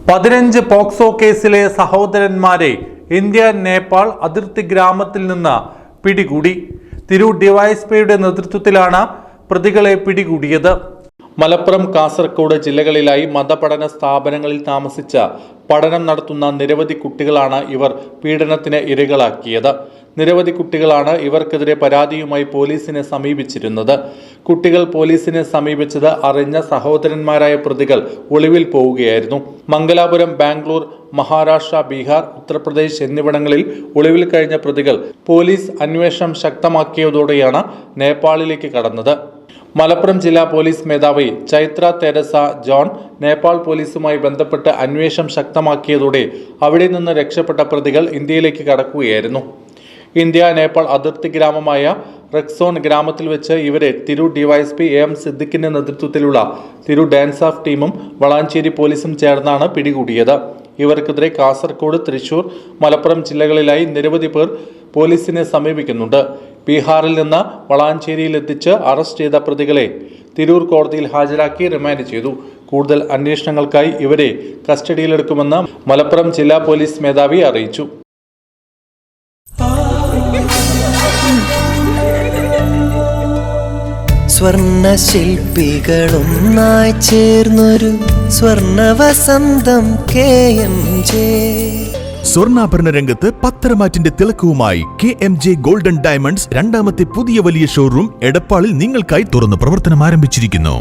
15 POCSO കേസിലെ സഹോദരന്മാരെ India Nepal അതിർത്തി ഗ്രാമത്തിൽ നിന്ന് പിടികൂടി. തിരൂർ ഡിവൈഎസ്പിയുടെ നേതൃത്വത്തിലാണ് പ്രതികളെ പിടികൂടിയത്. മലപ്പുറം, കാസർഗോഡ് ജില്ലകളിലായി മതപഠന സ്ഥാപനങ്ങളിൽ താമസിച്ച് പഠനം നടത്തുന്ന നിരവധി കുട്ടികളാണ് ഇവർ പീഡനത്തിന് ഇരകളാക്കിയത്. നിരവധി കുട്ടികളാണ് ഇവർക്കെതിരെ പരാതിയുമായി പോലീസിനെ സമീപിച്ചിരുന്നത്. കുട്ടികൾ പോലീസിനെ സമീപിച്ചത് അറിഞ്ഞ സഹോദരന്മാരായ പ്രതികൾ ഒളിവിൽ പോവുകയായിരുന്നു. മംഗലാപുരം, ബാംഗ്ലൂർ, മഹാരാഷ്ട്ര, ബീഹാർ, ഉത്തർപ്രദേശ് എന്നിവിടങ്ങളിൽ ഒളിവിൽ കഴിഞ്ഞ പ്രതികൾ പോലീസ് അന്വേഷണം ശക്തമാക്കിയതോടെയാണ് നേപ്പാളിലേക്ക് കടന്നത്. മലപ്പുറം ജില്ലാ പോലീസ് മേധാവി ചൈത്ര തെരസ ജോൺ നേപ്പാൾ പോലീസുമായി ബന്ധപ്പെട്ട് അന്വേഷണം ശക്തമാക്കിയതോടെ അവിടെ നിന്ന് രക്ഷപ്പെട്ട പ്രതികൾ ഇന്ത്യയിലേക്ക് കടക്കുകയായിരുന്നു. ഇന്ത്യ നേപ്പാൾ അതിർത്തി ഗ്രാമമായ റെക്സോൺ ഗ്രാമത്തിൽ വെച്ച് ഇവരെ തിരൂർ ഡിവൈഎസ്പി എം സിദ്ദിഖിന്റെ നേതൃത്വത്തിലുള്ള തിരൂർ ഡാൻസ് ഓഫ് ടീമും വളാഞ്ചേരി പോലീസും ചേർന്നാണ് പിടികൂടിയത്. ഇവർക്കെതിരെ കാസർഗോഡ്, തൃശൂർ, മലപ്പുറം ജില്ലകളിലായി നിരവധി പേർ പോലീസിനെ സമീപിക്കുന്നുണ്ട്. ബീഹാറിൽ നിന്ന് വളാഞ്ചേരിയിൽ എത്തിച്ച് അറസ്റ്റ് ചെയ്ത പ്രതികളെ തിരൂർ കോടതിയിൽ ഹാജരാക്കി റിമാൻഡ് ചെയ്തു. കൂടുതൽ അന്വേഷണങ്ങൾക്കായി ഇവരെ കസ്റ്റഡിയിലെടുക്കുമെന്ന് മലപ്പുറം ജില്ലാ പോലീസ് മേധാവി അറിയിച്ചു. സ്വർണ്ണ ശില്പികളൊന്നായി ചേർന്നൊരു സ്വർണ്ണവസന്തം KMJ. സ്വർണ്ണാഭരണ രംഗത്ത് പത്തരമാറ്റിന്റെ തിളക്കവുമായി KMJ ഗോൾഡൻ ഡയമണ്ട്സ് രണ്ടാമത്തെ പുതിയ വലിയ ഷോറൂം എടപ്പാളിൽ നിങ്ങൾക്കായി തുറന്ന് പ്രവർത്തനം ആരംഭിച്ചിരിക്കുന്നു.